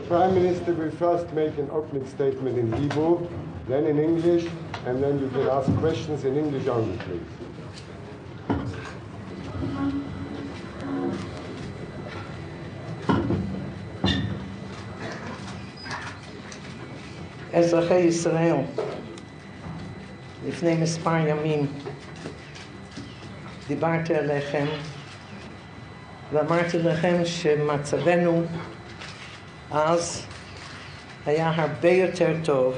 The Prime Minister will first make an opening statement in Hebrew, then in English, and then you can ask questions in English only, please. אזרחי ישראל, לפני מספר ימים דיברתי אליכם ואמרתי לכם שמצבנו אז היה הרבה יותר טוב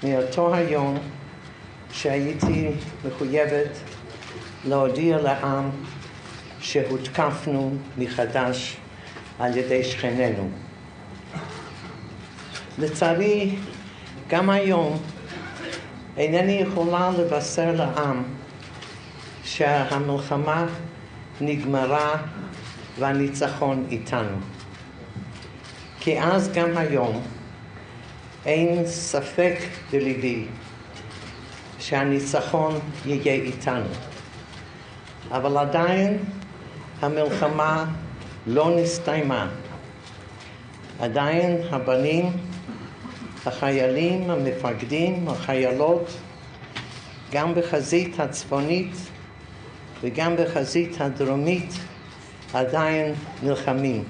מאותו היום שהייתי מחויבת להודיע לעם שהותקפנו מחדש על ידי שכנינו. לצערי, גם היום אינני יכולה לבשר לעם שהמלחמה נגמרה והניצחון איתנו. כי אז גם היום אין ספק בליבי שהניצחון יהיה איתנו. אבל עדיין המלחמה לא נסתיימה. עדיין הבנים, החיילים, המפקדים, החיילות, גם בחזית הצפונית וגם בחזית הדרומית עדיין נלחמים.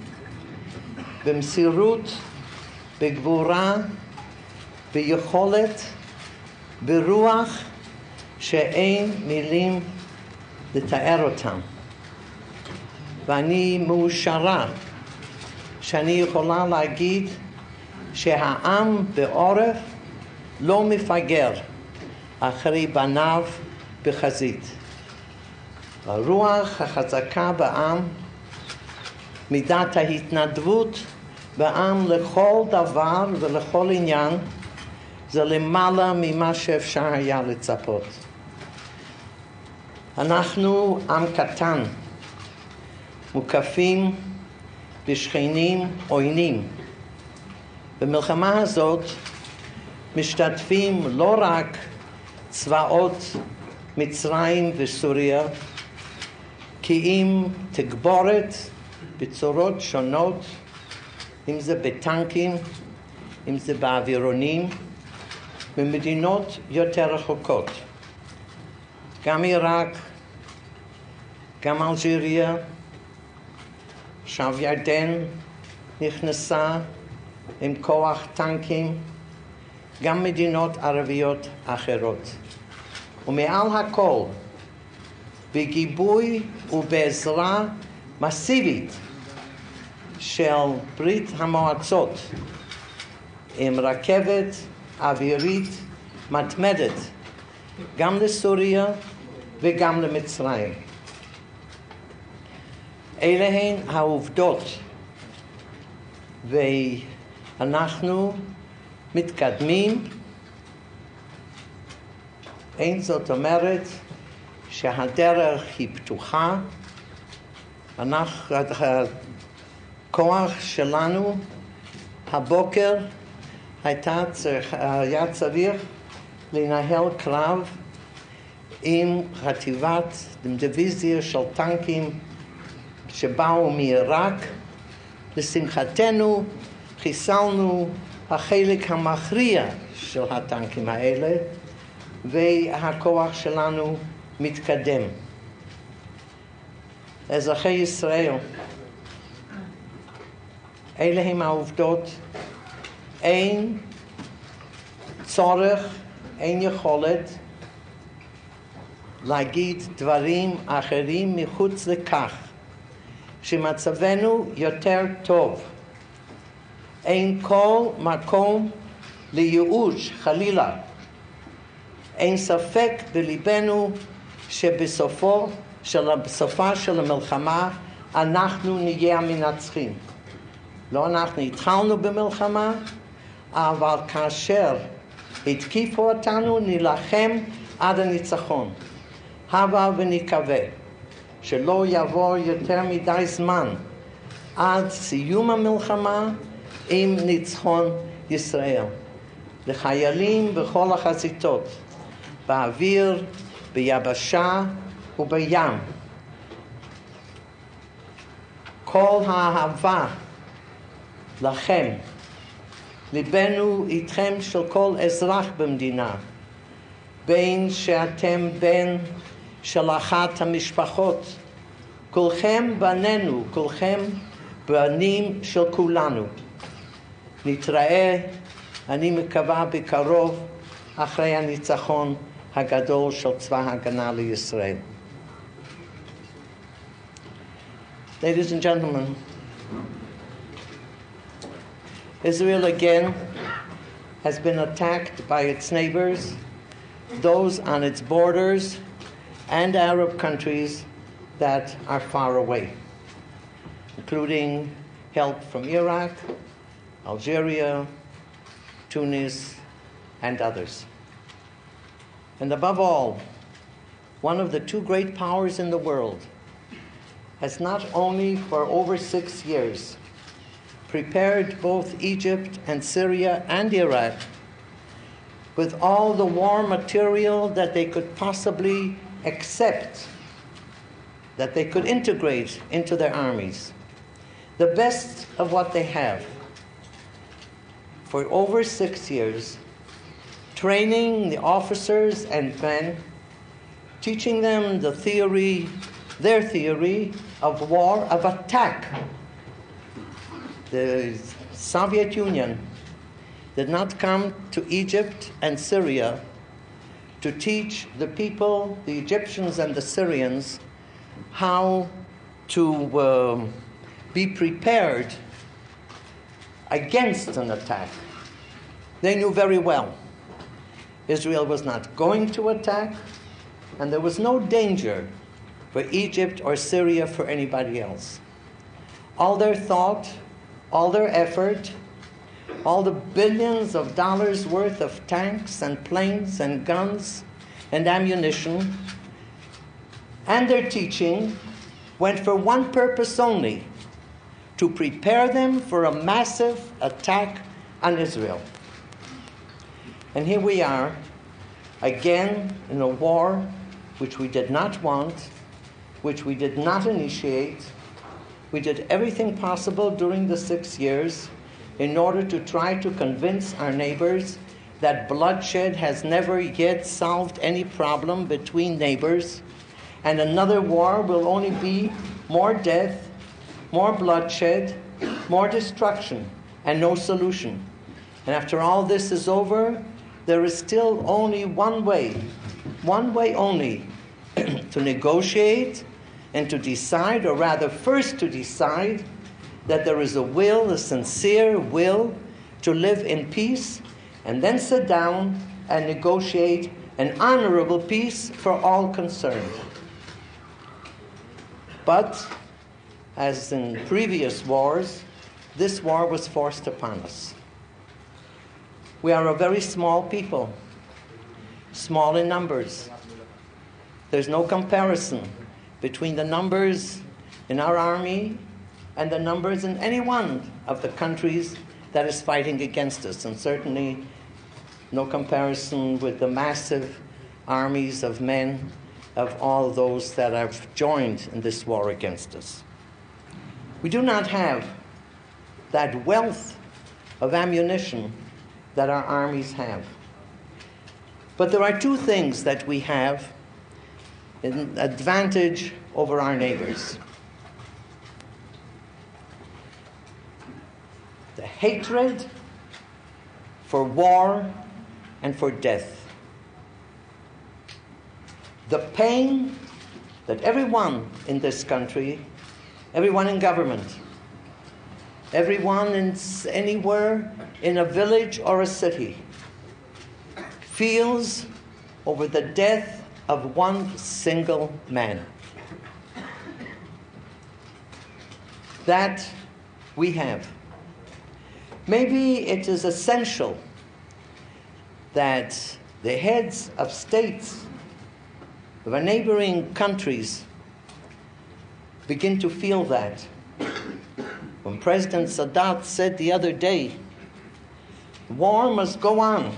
במסירות, בגבורה, ביכולת, ברוח שאין מילים לתאר אותם. ואני מאושרה שאני יכולה להגיד שהעם בעורף לא מפגר אחרי בניו בחזית. הרוח החזקה בעם, מידת ההתנדבות בעם לכל דבר ולכל עניין, זה למעלה ממה שאפשר היה לצפות. אנחנו עם קטן, מוקפים בשכנים עוינים. במלחמה הזאת משתתפים לא רק צבאות מצרים וסוריה, כי אם תגבורת בצורות שונות, אם זה בטנקים, אם זה באווירונים, במדינות יותר רחוקות. גם עיראק, גם אלג'יריה, עכשיו ירדן נכנסה עם כוח טנקים, גם מדינות ערביות אחרות. ומעל הכל, בגיבוי ובעזרה מסיבית של ברית המועצות, עם רכבת אווירית מתמדת, גם לסוריה וגם למצרים. אלה הן העובדות, ואנחנו מתקדמים. אין זאת אומרת שהדרך היא פתוחה. הכוח שלנו הבוקר היה צריך לנהל קרב עם דיוויזיה של טנקים שבאו מעיראק. לשמחתנו חיסלנו החלק המכריע של הטנקים האלה, והכוח שלנו מתקדם. אזרחי ישראל, אלה הם העובדות. אין צורך, אין יכולת להגיד דברים אחרים מחוץ לכך שמצבנו יותר טוב. אין כל מקום לייאוש, חלילה. אין ספק בליבנו שבסופה של המלחמה אנחנו נהיה המנצחים. לא אנחנו התחלנו במלחמה, אבל כאשר התקיפו אותנו נילחם עד הניצחון. הבה ונקווה שלא יעבור יותר מדי זמן עד סיום המלחמה עם ניצחון ישראל. לחיילים בכל החזיתות, באוויר, ביבשה ובים. כל האהבה לכם. ליבנו איתכם של כל אזרח במדינה, בין שאתם בן של אחת המשפחות, כולכם בנינו, כולכם בנים של כולנו. נתראה, אני מקווה בקרוב, אחרי הניצחון הגדול של צבא ההגנה לישראל. Ladies and gentlemen, Israel again has been attacked by its neighbors, those on its borders, and Arab countries that are far away, including help from Iraq, Algeria, Tunis, and others. And above all, one of the two great powers in the world has not only for over 6 years prepared both Egypt and Syria and Iraq with all the war material that they could possibly accept, that they could integrate into their armies, the best of what they have, for over 6 years, training the officers and men, teaching them the theory, their theory of war, of attack. The Soviet Union did not come to Egypt and Syria to teach the people, the Egyptians and the Syrians, how to be prepared against an attack. They knew very well Israel was not going to attack, and there was no danger for Egypt or Syria for anybody else. All their thought, all their effort, all the billions of dollars worth of tanks and planes and guns and ammunition, and their teaching went for one purpose only: to prepare them for a massive attack on Israel. And here we are, again in a war which we did not want, which we did not initiate. We did everything possible during the 6 years in order to try to convince our neighbors that bloodshed has never yet solved any problem between neighbors, and another war will only be more death, more bloodshed, more destruction, and no solution. And after all this is over, there is still only one way only, to negotiate and to decide, or rather first to decide that there is a will, a sincere will, to live in peace, and then sit down and negotiate an honorable peace for all concerned. But, as in previous wars, this war was forced upon us. We are a very small people, small in numbers. There's no comparison between the numbers in our army and the numbers in any one of the countries that is fighting against us, and certainly no comparison with the massive armies of men of all those that have joined in this war against us. We do not have that wealth of ammunition that our armies have. But there are two things that we have an advantage over our neighbors: the hatred for war and for death, the pain that everyone in this country, everyone in government, everyone anywhere in a village or a city feels over the death of one single man. That we have. Maybe it is essential that the heads of states of our neighboring countries begin to feel that. When President Sadat said the other day, war must go on,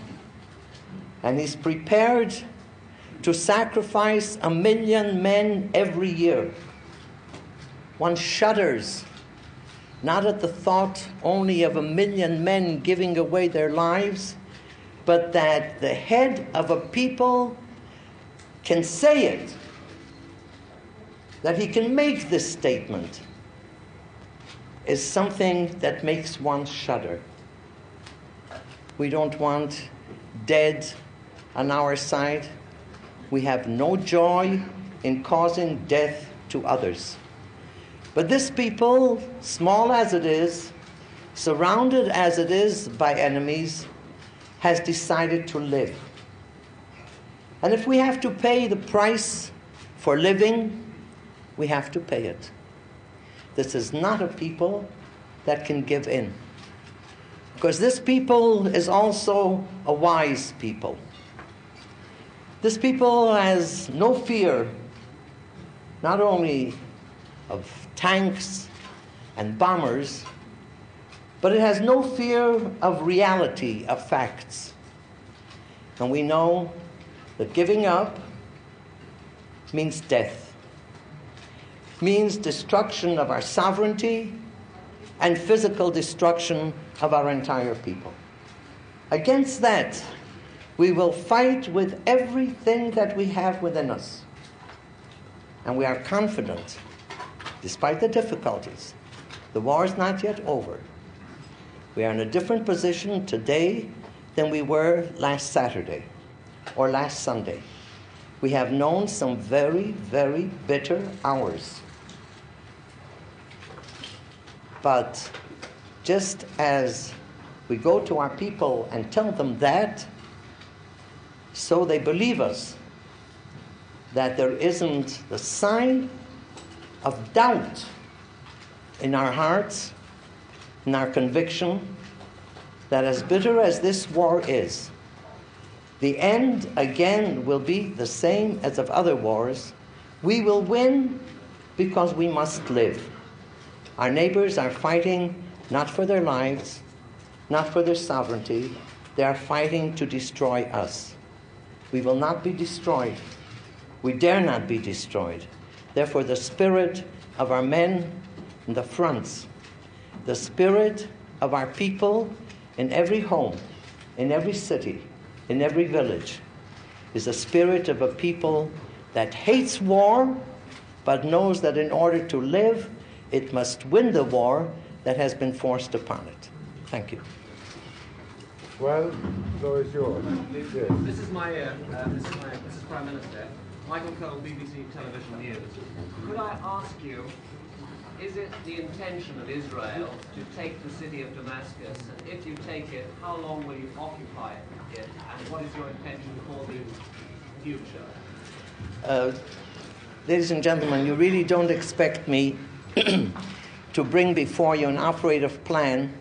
and he's prepared to sacrifice 1 million men every year, one shudders not at the thought only of 1 million men giving away their lives, but that the head of a people can say it, that he can make this statement, is something that makes one shudder. We don't want dead on our side. We have no joy in causing death to others. But this people, small as it is, surrounded as it is by enemies, has decided to live. And if we have to pay the price for living, we have to pay it. This is not a people that can give in. Because this people is also a wise people. This people has no fear, not only of tanks and bombers, but it has no fear of reality, of facts. And we know that giving up means death, means destruction of our sovereignty and physical destruction of our entire people. Against that, we will fight with everything that we have within us. And we are confident, despite the difficulties, the war is not yet over. We are in a different position today than we were last Saturday or last Sunday. We have known some very, very bitter hours. But just as we go to our people and tell them that, so they believe us, that there isn't the sign of doubt in our hearts, in our conviction, that as bitter as this war is, the end again will be the same as of other wars. We will win because we must live. Our neighbors are fighting not for their lives, not for their sovereignty. They are fighting to destroy us. We will not be destroyed. We dare not be destroyed. Therefore, the spirit of our men in the fronts, the spirit of our people in every home, in every city, in every village, is the spirit of a people that hates war, but knows that in order to live, it must win the war that has been forced upon it. Thank you. Well, the floor is yours. Yes. This is Prime Minister. Michael Cole, BBC Television News. Could I ask you, is it the intention of Israel to take the city of Damascus? And if you take it, how long will you occupy it? And what is your intention for the future? Ladies and gentlemen, you really don't expect me to bring before you an operative plan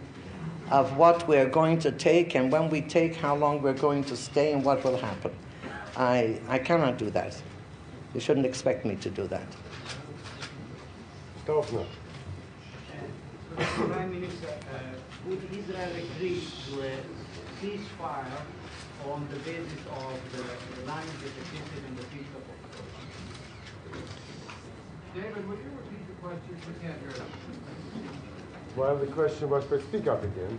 of what we're going to take, and when we take, how long we're going to stay, and what will happen. I cannot do that. You shouldn't expect me to do that. Governor. Prime Minister, would Israel agree to a ceasefire on the basis of the lines that existed in the peace of October? David, would you repeat the question? We can't hear it. Well, the question was, but speak up again.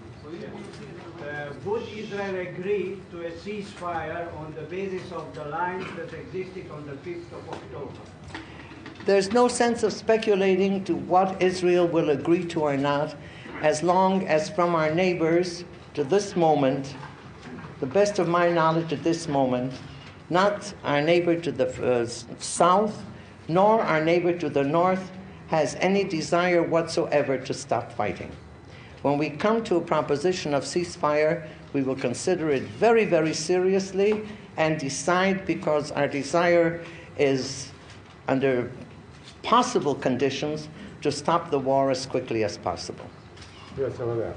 Would Israel agree to a ceasefire on the basis of the lines that existed on the 5th of October? There's no sense of speculating to what Israel will agree to or not, as long as from our neighbors to this moment, the best of my knowledge at this moment, not our neighbor to the south, nor our neighbor to the north, has any desire whatsoever to stop fighting. When we come to a proposition of ceasefire, we will consider it very, very seriously and decide, because our desire is, under possible conditions, to stop the war as quickly as possible. Yes, over there.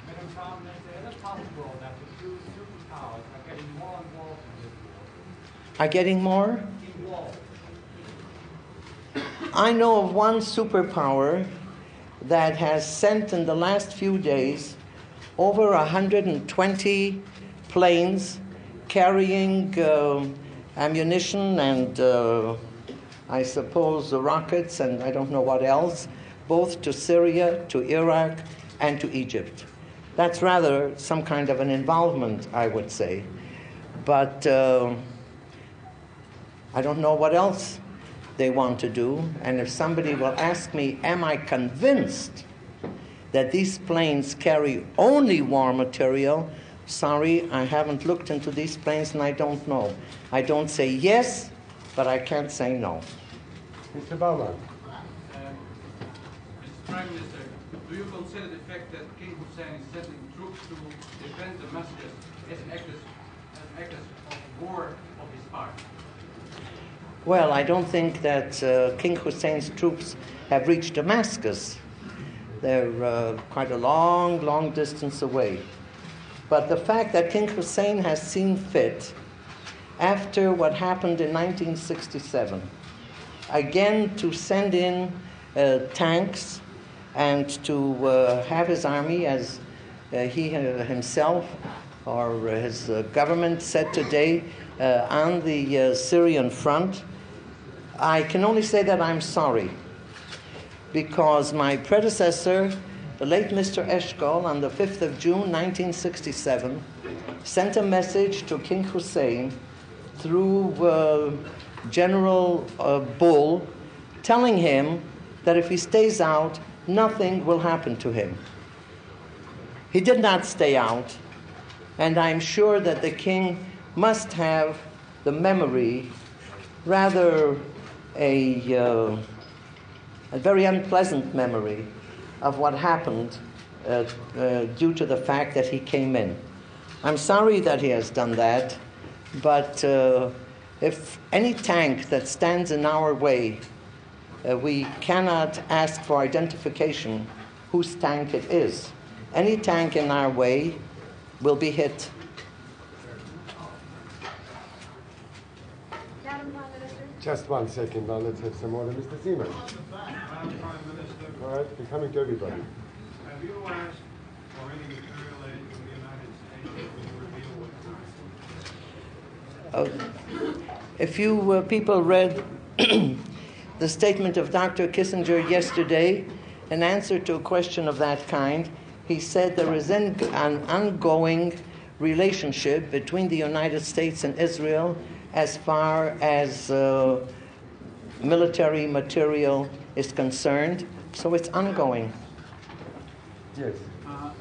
Madam Prime Minister, is it possible that the two superpowers are getting more involved in this war? Are getting more? Involved. I know of one superpower that has sent in the last few days over 120 planes carrying ammunition and I suppose rockets and I don't know what else both to Syria, to Iraq, and to Egypt. That's rather some kind of an involvement, I would say. But I don't know what else they want to do. And if somebody will ask me, am I convinced that these planes carry only war material? Sorry, I haven't looked into these planes and I don't know. I don't say yes, but I can't say no. Mr. Baumann. Mr. Prime Minister, do you consider the fact that King Hussein is sending troops to defend Damascus as an act of war of his part? Well, I don't think that King Hussein's troops have reached Damascus. They're quite a long, long distance away. But the fact that King Hussein has seen fit, after what happened in 1967, again to send in tanks and to have his army, as he himself or his government said today, on the Syrian front, I can only say that I'm sorry, because my predecessor, the late Mr. Eshkol, on the 5th of June 1967, sent a message to King Hussein through General Bull, telling him that if he stays out, nothing will happen to him. He did not stay out, and I'm sure that the king must have the memory, rather a very unpleasant memory, of what happened due to the fact that he came in. I'm sorry that he has done that, but if any tank that stands in our way, we cannot ask for identification whose tank it is. Any tank in our way will be hit. Just 1 second, now let's have some order. Mr. Seaman. All right, we're coming to everybody. Have you asked for any material aid from the United States to reveal what's If you people read the statement of Dr. Kissinger yesterday, in answer to a question of that kind, he said there is an ongoing relationship between the United States and Israel as far as military material is concerned, so it's ongoing. Yes.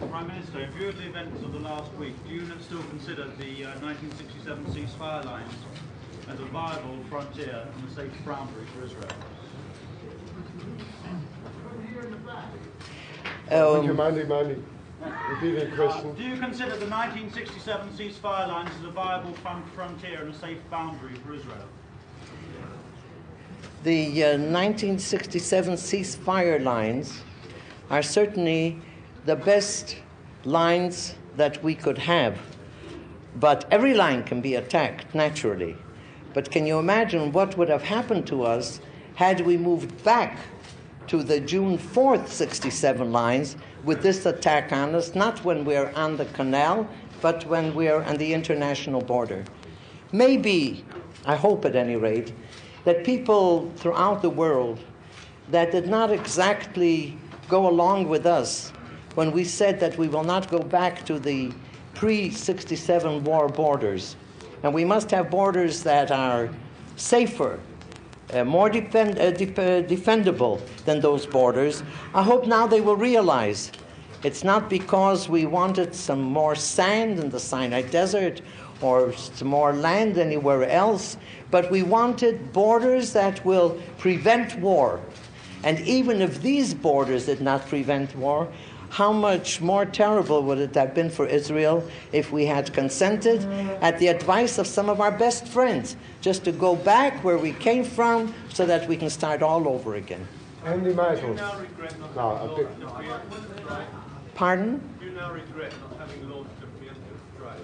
Prime Minister, in view of the events of the last week, do you still consider the 1967 ceasefire lines as a viable frontier and a safe boundary for Israel? Would you mind repeating the question? Do you consider the 1967 ceasefire lines as a viable frontier and a safe boundary for Israel? The 1967 ceasefire lines are certainly the best lines that we could have. But every line can be attacked, naturally. But can you imagine what would have happened to us had we moved back to the June 4th 67 lines with this attack on us, not when we're on the canal, but when we're on the international border? Maybe, I hope at any rate, that people throughout the world that did not exactly go along with us when we said that we will not go back to the pre-67 war borders, and we must have borders that are safer, more defendable than those borders. I hope now they will realize it's not because we wanted some more sand in the Sinai Desert or some more land anywhere else, but we wanted borders that will prevent war. And even if these borders did not prevent war, how much more terrible would it have been for Israel if we had consented, at the advice of some of our best friends, just to go back where we came from so that we can start all over again. Andy Michaels. Pardon? Do you now regret not having launched a preemptive strike?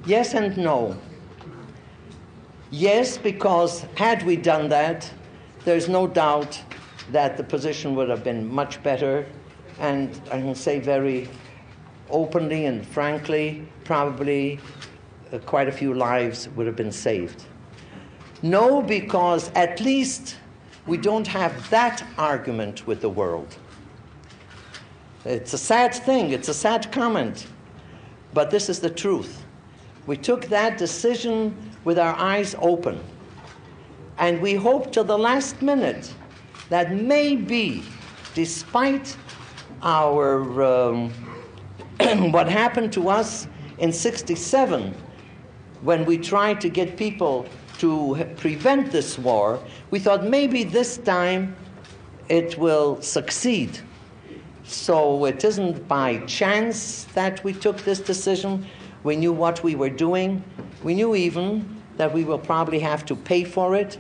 Yes and no. Yes, because had we done that, there's no doubt that the position would have been much better, and I can say very openly and frankly, probably quite a few lives would have been saved. No, because at least we don't have that argument with the world. It's a sad thing, it's a sad comment, but this is the truth. We took that decision with our eyes open, and we hoped till the last minute that maybe, despite our what happened to us in '67, when we tried to get people to prevent this war, we thought maybe this time it will succeed. So it isn't by chance that we took this decision. We knew what we were doing. We knew even that we will probably have to pay for it.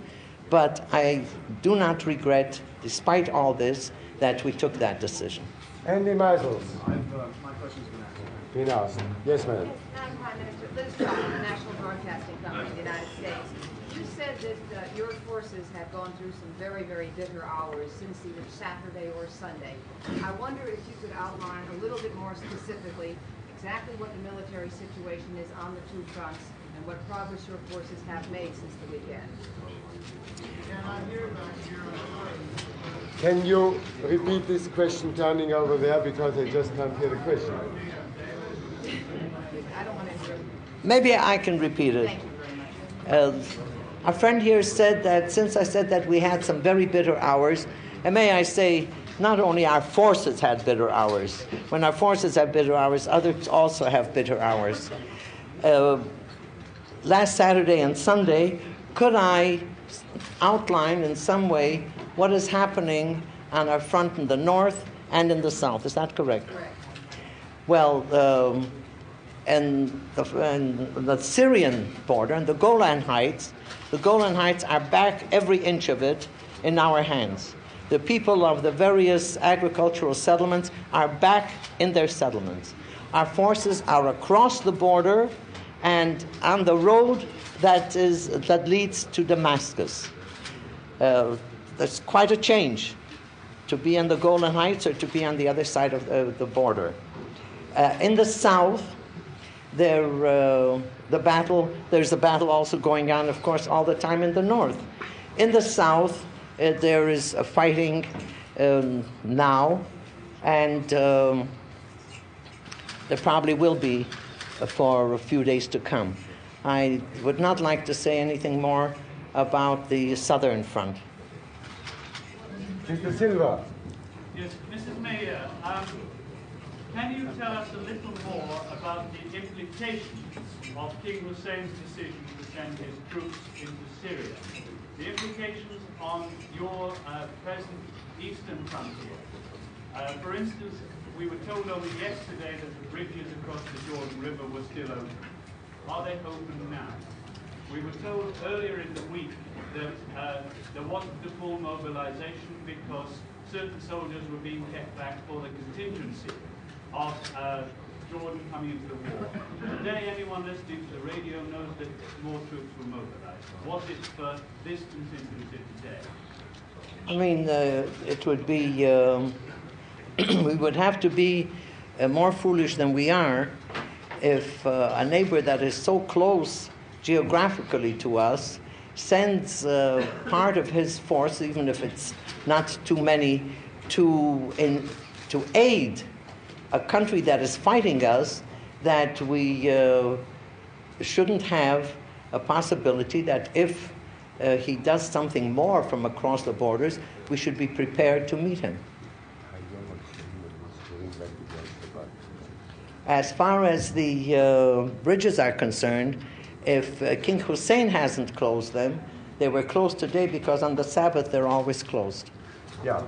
But I do not regret, despite all this, that we took that decision. Andy Meisels. My question's been Been asked. asked. Yes, ma'am. Madam Prime Minister, Liz Truss, the National Broadcasting Company of the United States. You said that your forces have gone through some very, very bitter hours since either Saturday or Sunday. I wonder if you could outline a little bit more specifically exactly what the military situation is on the two fronts and what progress your forces have made since the weekend. Can you repeat this question turning over there, because I just can't hear the question. I don't want to interrupt. Maybe I can repeat it. Thank you very much. A friend here said that since I said that we had some very bitter hours, and may I say, not only our forces had bitter hours. When our forces have bitter hours, others also have bitter hours. Last Saturday and Sunday, could I outline in some way what is happening on our front in the north and in the south? Is that correct? Correct. Well, in the Syrian border, and the Golan Heights are back, every inch of it, in our hands. The people of the various agricultural settlements are back in their settlements. Our forces are across the border and on the road that leads to Damascus. There's quite a change to be in the Golan Heights or to be on the other side of the border. In the south, there's a battle also going on, of course, all the time in the north. In the south, there is a fighting now, and there probably will be for a few days to come. I would not like to say anything more about the southern front. Mr. Silva. Yes, Mrs. Mayor, can you tell us a little more about the implications of King Hussein's decision to send his troops into Syria? The implications on your present eastern frontier. For instance, we were told only yesterday that the bridges across the Jordan River were still open. Are they open now? We were told earlier in the week that there wasn't the full mobilization because certain soldiers were being kept back for the contingency of Jordan coming into the war. Today, anyone listening to the radio knows that more troops were mobilized. Was it for this contingency today? I mean, it would be, we would have to be more foolish than we are if a neighbor that is so close geographically to us sends part of his force, even if it's not too many, to aid a country that is fighting us, that we shouldn't have a possibility that if he does something more from across the borders, we should be prepared to meet him. As far as the bridges are concerned, if King Hussein hasn't closed them, they were closed today because on the Sabbath they're always closed. Yeah.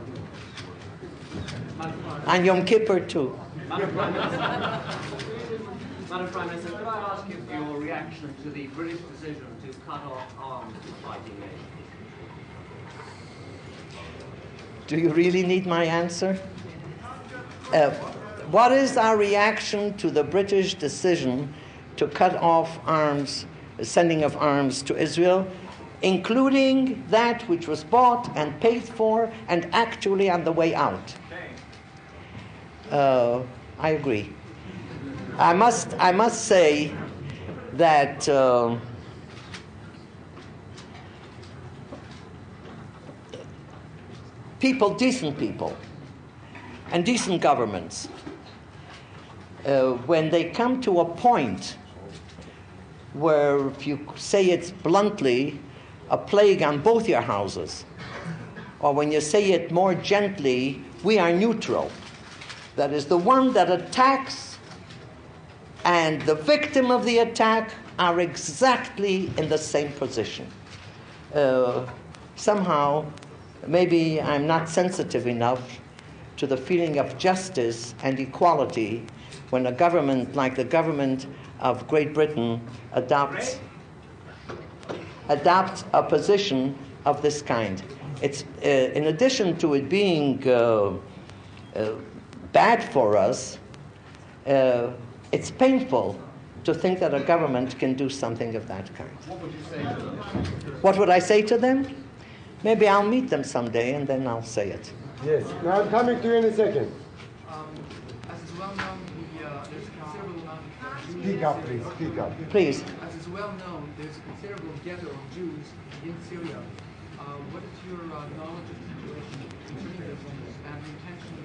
And Yom Kippur too. Madam Prime Minister, could I ask you for your reaction to the British decision to cut off arms to fighting nations? Do you really need my answer? What is our reaction to the British decision to cut off arms, sending of arms to Israel, including that which was bought and paid for and actually on the way out? I agree. I must say that decent people, and decent governments, when they come to a point where, if you say it bluntly, a plague on both your houses, or when you say it more gently, we are neutral. That is, the one that attacks and the victim of the attack are exactly in the same position. Somehow, maybe I'm not sensitive enough to the feeling of justice and equality when a government like the government of Great Britain adopts a position of this kind. It's in addition to it being bad for us, it's painful to think that a government can do something of that kind. What would you say to them? What would I say to them? Maybe I'll meet them someday and then I'll say it. Yes. Now I'm coming to you in a second. As is well known, there's a considerable amount of Jews. Speak up, please. Speak up. Please. As is well known, there's a considerable ghetto of Jews in Syria. What is your knowledge of the situation concerning this and the intention?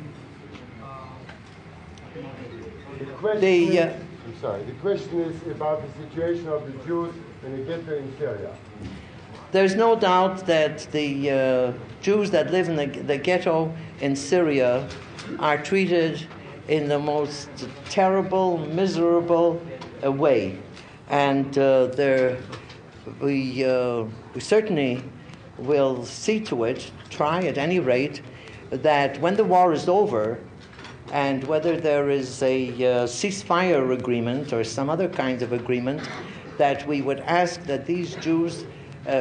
The question is about the situation of the Jews in the ghetto in Syria. There's no doubt that the Jews that live in the ghetto in Syria are treated in the most terrible, miserable way. And we certainly will see to it, try at any rate, that when the war is over, and whether there is a ceasefire agreement or some other kind of agreement, that we would ask that these Jews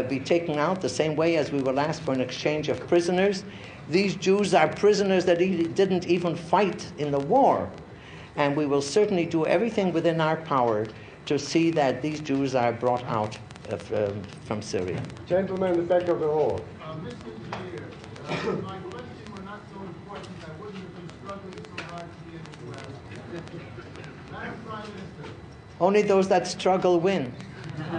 be taken out the same way as we will ask for an exchange of prisoners. These Jews are prisoners that didn't even fight in the war. And we will certainly do everything within our power to see that these Jews are brought out from Syria. Gentlemen in the back of the hall. Mr. Mayor, my question were not so important, I wouldn't have been struggling so hard to be in the West. Madam Prime Minister. Only those that struggle win. I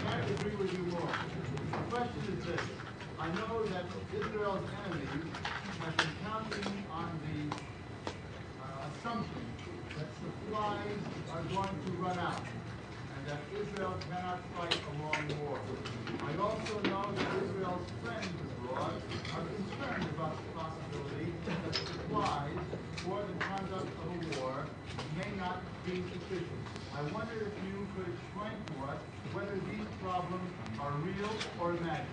can't agree with you more. The question is this. I know that Israel's enemies have been counting on the assumption that supplies are going to run out and that Israel cannot fight a long war. I also know that Israel's friends abroad are concerned about the possibility that supplies for the conduct of a war may not be sufficient. I wonder if you could explain to us whether these problems are real or imagined.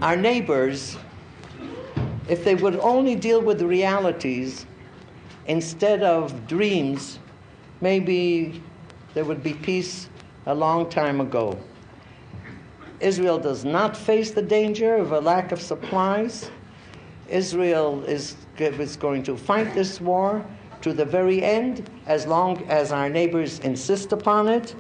Our neighbors, if they would only deal with the realities instead of dreams, maybe there would be peace a long time ago. Israel does not face the danger of a lack of supplies. Israel is going to fight this war to the very end, as long as our neighbors insist upon it,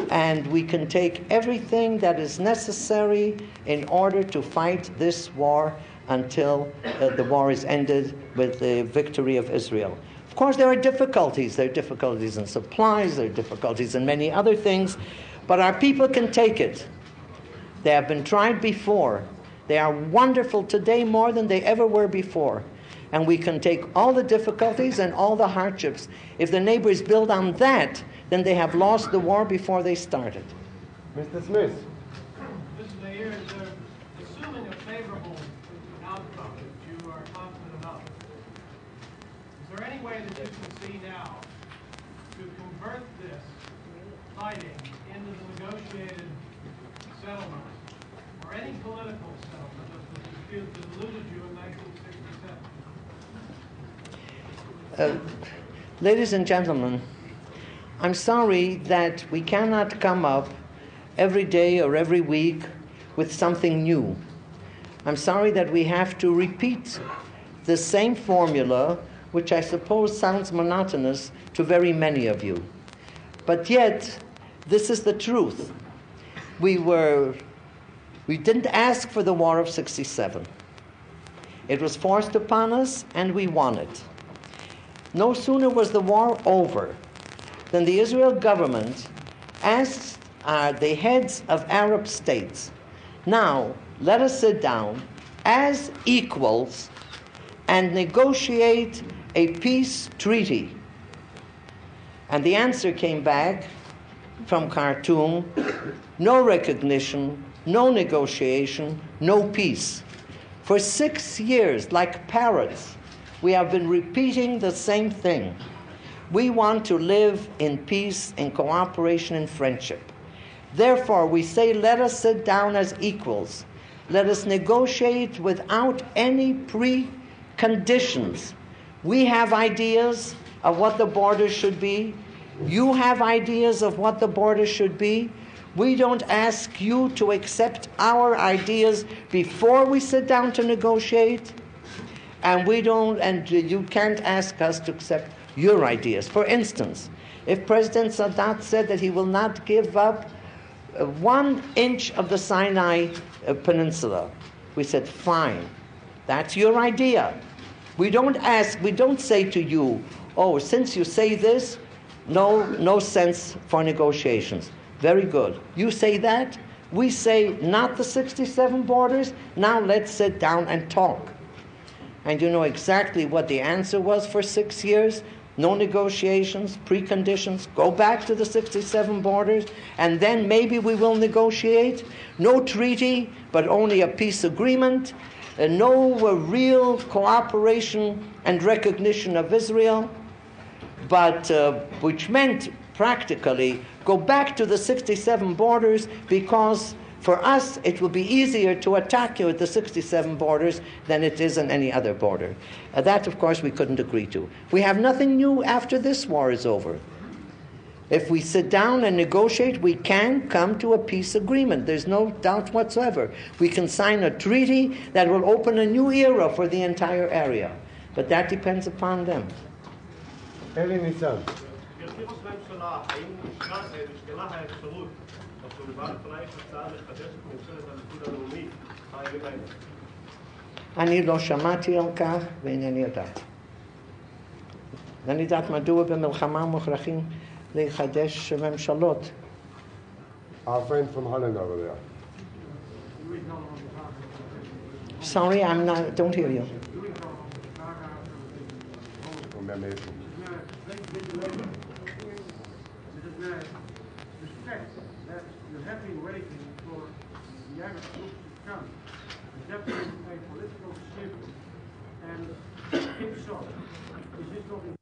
and we can take everything that is necessary in order to fight this war until the war is ended with the victory of Israel. Of course, there are difficulties. There are difficulties in supplies, there are difficulties in many other things, but our people can take it. They have been tried before. They are wonderful today more than they ever were before. And we can take all the difficulties and all the hardships. If the neighbors build on that, then they have lost the war before they started. Mr. Smith. Mr. Mayor, assuming a favorable outcome that you are confident of, is there any way that you can see now to convert this fighting into the negotiated settlement, or any political settlement of the dispute that eluded you in 1967? Ladies and gentlemen, I'm sorry that we cannot come up every day or every week with something new. I'm sorry that we have to repeat the same formula, which I suppose sounds monotonous to very many of you. But yet, this is the truth. We didn't ask for the War of 67. It was forced upon us, and we won it. No sooner was the war over than the Israel government asked the heads of Arab states Now, let us sit down as equals and negotiate a peace treaty. And the answer came back from Khartoum: no recognition, no negotiation, no peace. For 6 years, like parrots, we have been repeating the same thing. We want to live in peace, in cooperation, in friendship. Therefore, we say, let us sit down as equals. Let us negotiate without any preconditions. We have ideas of what the borders should be. You have ideas of what the borders should be. We don't ask you to accept our ideas before we sit down to negotiate. And you can't ask us to accept your ideas. For instance, if President Sadat said that he will not give up 1 inch of the Sinai Peninsula, we said, fine, that's your idea. We don't say to you, oh, since you say this, no sense for negotiations. Very good. You say that, we say not the 67 borders, now let's sit down and talk. And you know exactly what the answer was for 6 years. No negotiations, preconditions, go back to the 67 borders, and then maybe we will negotiate. No treaty, but only a peace agreement. No real cooperation and recognition of Israel, but which meant practically go back to the 67 borders, because for us it will be easier to attack you at the 67 borders than it is on any other border. That, of course, we couldn't agree to. We have nothing new after this war is over. If we sit down and negotiate, we can come to a peace agreement. There's no doubt whatsoever. We can sign a treaty that will open a new era for the entire area. But that depends upon them. אלי ניסן. גברתי ראש הממשלה, האם נשקלה האפשרות בצולבה לפנייך הצעה לחדש את ממשלת הליכוד הלאומי הימים האלה? אני לא שמעתי על כך ואינני יודעת. אני יודעת מדוע במלחמה מוכרחים לחדש ממשלות. Our friend from Holland over there. Sorry, don't hear you. Respect that you have been waiting for the Arab troops to come. Is that a political shift? And if so, is this not in